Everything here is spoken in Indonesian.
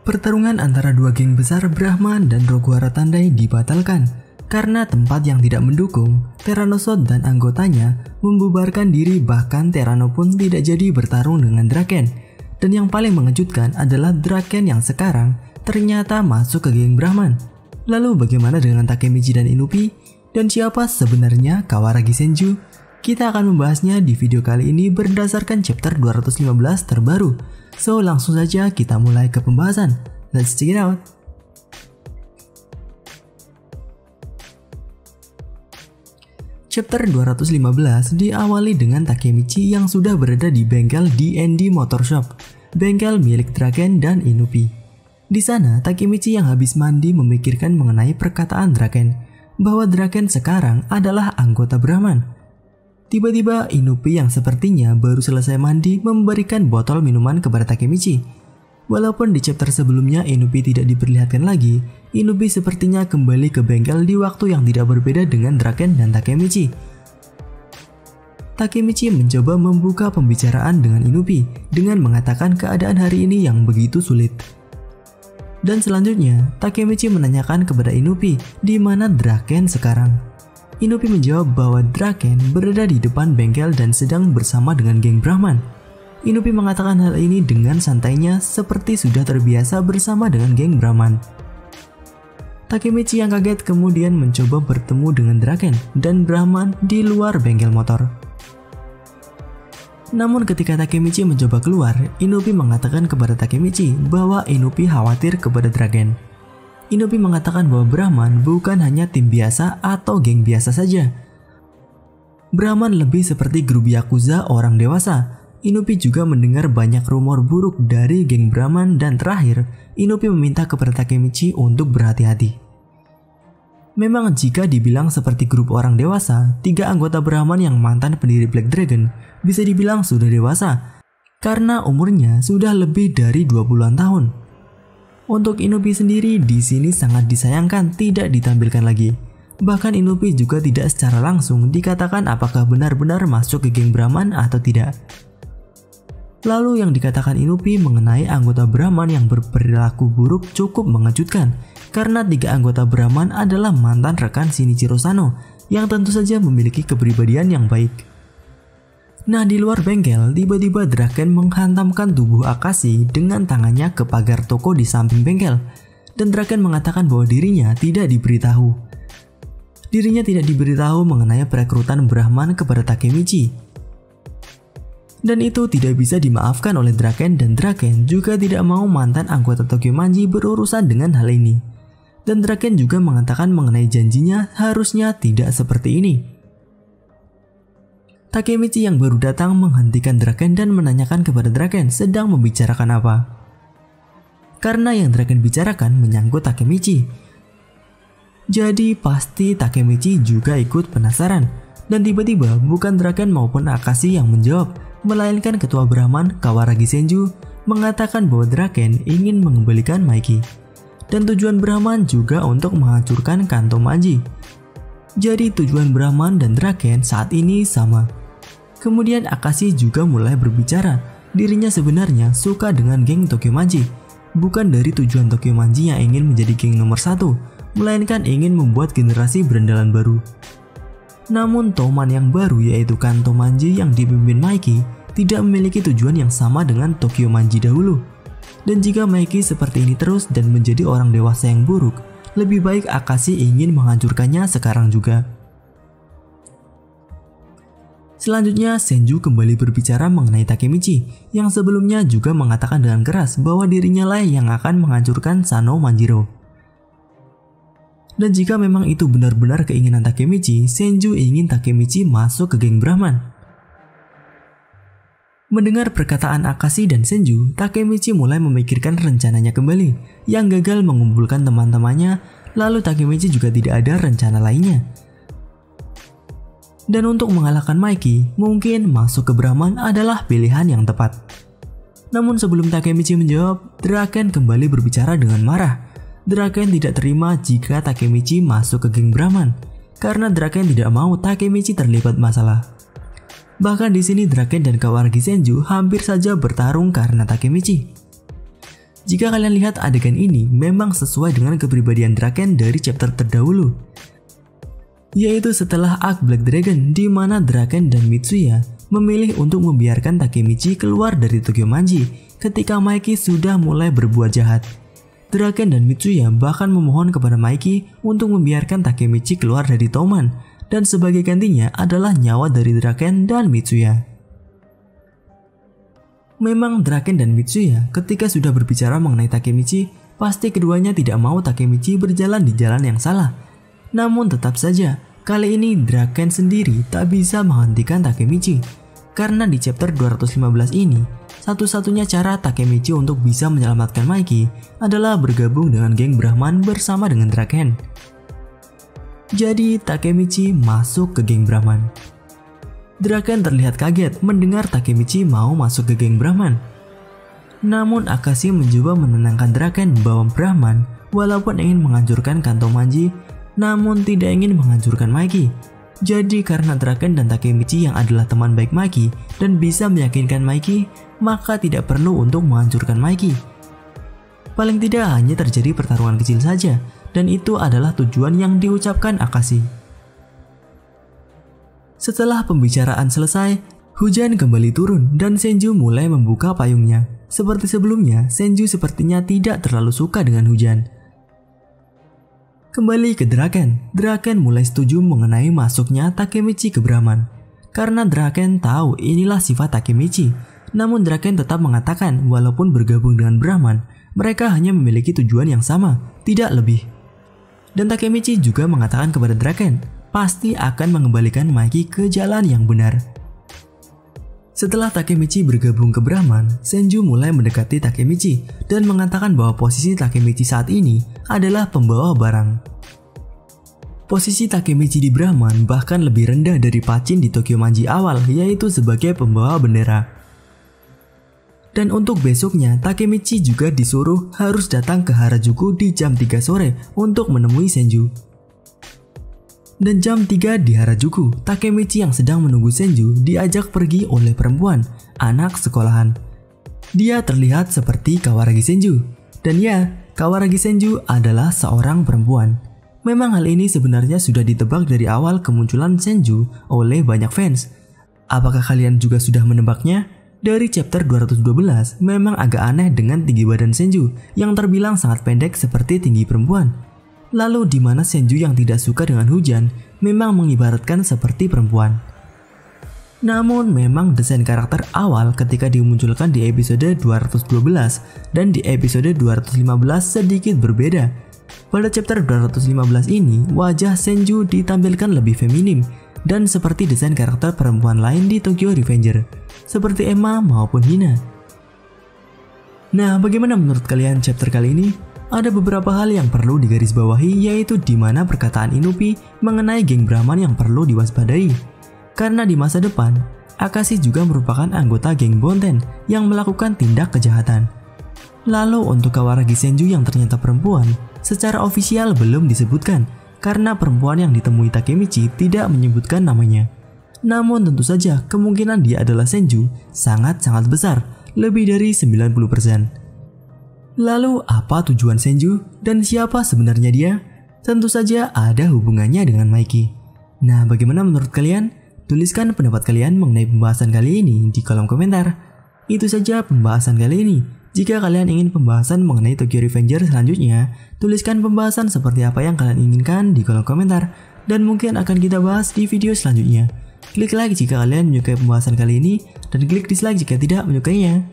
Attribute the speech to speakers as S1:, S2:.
S1: Pertarungan antara dua geng besar Brahman dan Roguara Tandai dibatalkan karena tempat yang tidak mendukung. Tyrannosod dan anggotanya membubarkan diri, bahkan Tyranno pun tidak jadi bertarung dengan Draken. Dan yang paling mengejutkan adalah Draken yang sekarang ternyata masuk ke geng Brahman. Lalu bagaimana dengan Takemichi dan Inupi? Dan siapa sebenarnya Kawaragi Senju? Kita akan membahasnya di video kali ini berdasarkan chapter 215 terbaru. So langsung saja kita mulai ke pembahasan. Let's check it out. Chapter 215 diawali dengan Takemichi yang sudah berada di bengkel D&D Motor Shop, bengkel milik Draken dan Inupi. Di sana Takemichi yang habis mandi memikirkan mengenai perkataan Draken bahwa Draken sekarang adalah anggota Brahman. Tiba-tiba Inupi yang sepertinya baru selesai mandi memberikan botol minuman kepada Takemichi. Walaupun di chapter sebelumnya Inupi tidak diperlihatkan lagi, Inupi sepertinya kembali ke bengkel di waktu yang tidak berbeda dengan Draken dan Takemichi. Takemichi mencoba membuka pembicaraan dengan Inupi dengan mengatakan keadaan hari ini yang begitu sulit. Dan selanjutnya Takemichi menanyakan kepada Inupi di mana Draken sekarang. Inupi menjawab bahwa Draken berada di depan bengkel dan sedang bersama dengan geng Brahman. Inupi mengatakan hal ini dengan santainya seperti sudah terbiasa bersama dengan geng Brahman. Takemichi yang kaget kemudian mencoba bertemu dengan Draken dan Brahman di luar bengkel motor. Namun ketika Takemichi mencoba keluar, Inupi mengatakan kepada Takemichi bahwa Inupi khawatir kepada Draken. Inupi mengatakan bahwa Brahman bukan hanya tim biasa atau geng biasa saja. Brahman lebih seperti grup Yakuza orang dewasa. Inupi juga mendengar banyak rumor buruk dari geng Brahman dan terakhir, Inupi meminta kepada Takemichi untuk berhati-hati. Memang jika dibilang seperti grup orang dewasa, 3 anggota Brahman yang mantan pendiri Black Dragon bisa dibilang sudah dewasa karena umurnya sudah lebih dari 20-an tahun. Untuk Inupi sendiri di sini sangat disayangkan tidak ditampilkan lagi. Bahkan Inupi juga tidak secara langsung dikatakan apakah benar-benar masuk ke geng Brahman atau tidak. Lalu yang dikatakan Inupi mengenai anggota Brahman yang berperilaku buruk cukup mengejutkan karena 3 anggota Brahman adalah mantan rekan Shinichiro Sano yang tentu saja memiliki kepribadian yang baik. Nah, di luar bengkel, tiba-tiba Draken menghantamkan tubuh Akashi dengan tangannya ke pagar toko di samping bengkel. Dan Draken mengatakan bahwa dirinya tidak diberitahu. Dirinya tidak diberitahu mengenai perekrutan Brahman kepada Takemichi. Dan itu tidak bisa dimaafkan oleh Draken dan Draken juga tidak mau mantan anggota Tokyo Manji berurusan dengan hal ini. Dan Draken juga mengatakan mengenai janjinya harusnya tidak seperti ini. Takemichi yang baru datang menghentikan Draken dan menanyakan kepada Draken sedang membicarakan apa. Karena yang Draken bicarakan menyangkut Takemichi. Jadi pasti Takemichi juga ikut penasaran. Dan tiba-tiba bukan Draken maupun Akashi yang menjawab, melainkan ketua Brahman Kawaragi Senju mengatakan bahwa Draken ingin mengembalikan Maiki. Dan tujuan Brahman juga untuk menghancurkan Kanto Manji. Jadi tujuan Brahman dan Draken saat ini sama. Kemudian Akashi juga mulai berbicara, dirinya sebenarnya suka dengan geng Tokyo Manji. Bukan dari tujuan Tokyo Manji yang ingin menjadi geng nomor 1, melainkan ingin membuat generasi berandalan baru. Namun Toman yang baru yaitu Kanto Manji yang dipimpin Maiki tidak memiliki tujuan yang sama dengan Tokyo Manji dahulu. Dan jika Maiki seperti ini terus dan menjadi orang dewasa yang buruk, lebih baik Akashi ingin menghancurkannya sekarang juga. Selanjutnya, Senju kembali berbicara mengenai Takemichi yang sebelumnya juga mengatakan dengan keras bahwa dirinya lah yang akan menghancurkan Sano Manjiro. Dan jika memang itu benar-benar keinginan Takemichi, Senju ingin Takemichi masuk ke geng Brahman. Mendengar perkataan Akashi dan Senju, Takemichi mulai memikirkan rencananya kembali yang gagal mengumpulkan teman-temannya, lalu Takemichi juga tidak ada rencana lainnya. Dan untuk mengalahkan Maiki, mungkin masuk ke Brahman adalah pilihan yang tepat. Namun sebelum Takemichi menjawab, Draken kembali berbicara dengan marah. Draken tidak terima jika Takemichi masuk ke geng Brahman, karena Draken tidak mau Takemichi terlibat masalah. Bahkan di sini Draken dan Kawaragi Senju hampir saja bertarung karena Takemichi. Jika kalian lihat adegan ini memang sesuai dengan kepribadian Draken dari chapter terdahulu, yaitu setelah arc Black Dragon di mana Draken dan Mitsuya memilih untuk membiarkan Takemichi keluar dari Tokyo Manji ketika Mikey sudah mulai berbuat jahat. Draken dan Mitsuya bahkan memohon kepada Mikey untuk membiarkan Takemichi keluar dari Toman, dan sebagai gantinya adalah nyawa dari Draken dan Mitsuya. Memang Draken dan Mitsuya ketika sudah berbicara mengenai Takemichi, pasti keduanya tidak mau Takemichi berjalan di jalan yang salah. Namun tetap saja, kali ini Draken sendiri tak bisa menghentikan Takemichi, karena di chapter 215 ini, satu-satunya cara Takemichi untuk bisa menyelamatkan Mikey adalah bergabung dengan geng Brahman bersama dengan Draken. Jadi Takemichi masuk ke geng Brahman. Draken terlihat kaget mendengar Takemichi mau masuk ke geng Brahman. Namun Akashi mencoba menenangkan Draken bahwa Brahman walaupun ingin menghancurkan Kanto Manji, namun tidak ingin menghancurkan Mikey. Jadi karena Draken dan Takemichi yang adalah teman baik Mikey dan bisa meyakinkan Mikey, maka tidak perlu untuk menghancurkan Mikey. Paling tidak hanya terjadi pertarungan kecil saja, dan itu adalah tujuan yang diucapkan Akashi. Setelah pembicaraan selesai, hujan kembali turun dan Senju mulai membuka payungnya. Seperti sebelumnya, Senju sepertinya tidak terlalu suka dengan hujan. Kembali ke Draken, Draken mulai setuju mengenai masuknya Takemichi ke Brahman. Karena Draken tahu inilah sifat Takemichi, namun Draken tetap mengatakan walaupun bergabung dengan Brahman, mereka hanya memiliki tujuan yang sama, tidak lebih. Dan Takemichi juga mengatakan kepada Draken, pasti akan mengembalikan Mikey ke jalan yang benar. Setelah Takemichi bergabung ke Brahman, Senju mulai mendekati Takemichi dan mengatakan bahwa posisi Takemichi saat ini adalah pembawa barang. Posisi Takemichi di Brahman bahkan lebih rendah dari Pachin di Tokyo Manji awal, yaitu sebagai pembawa bendera. Dan untuk besoknya, Takemichi juga disuruh harus datang ke Harajuku di jam 3 sore untuk menemui Senju. Dan jam 3 di Harajuku, Takemichi yang sedang menunggu Senju diajak pergi oleh perempuan, anak sekolahan. Dia terlihat seperti Kawaragi Senju. Dan ya, Kawaragi Senju adalah seorang perempuan. Memang hal ini sebenarnya sudah ditebak dari awal kemunculan Senju oleh banyak fans. Apakah kalian juga sudah menebaknya? Dari chapter 212, memang agak aneh dengan tinggi badan Senju yang terbilang sangat pendek seperti tinggi perempuan. Lalu di mana Senju yang tidak suka dengan hujan memang mengibaratkan seperti perempuan. Namun memang desain karakter awal ketika dimunculkan di episode 212 dan di episode 215 sedikit berbeda. Pada chapter 215 ini, wajah Senju ditampilkan lebih feminim dan seperti desain karakter perempuan lain di Tokyo Revenger, seperti Emma maupun Hina. Nah, bagaimana menurut kalian chapter kali ini? Ada beberapa hal yang perlu digarisbawahi, yaitu di mana perkataan Inupi mengenai geng Brahman yang perlu diwaspadai. Karena di masa depan, Akashi juga merupakan anggota geng Bonten yang melakukan tindak kejahatan. Lalu untuk Kawaragi Senju yang ternyata perempuan, secara ofisial belum disebutkan karena perempuan yang ditemui Takemichi tidak menyebutkan namanya. Namun tentu saja kemungkinan dia adalah Senju sangat-sangat besar, lebih dari 90%. Lalu apa tujuan Senju dan siapa sebenarnya dia? Tentu saja ada hubungannya dengan Mikey. Nah, bagaimana menurut kalian? Tuliskan pendapat kalian mengenai pembahasan kali ini di kolom komentar. Itu saja pembahasan kali ini. Jika kalian ingin pembahasan mengenai Tokyo Revenger selanjutnya, tuliskan pembahasan seperti apa yang kalian inginkan di kolom komentar, dan mungkin akan kita bahas di video selanjutnya. Klik like jika kalian menyukai pembahasan kali ini, dan klik dislike jika tidak menyukainya.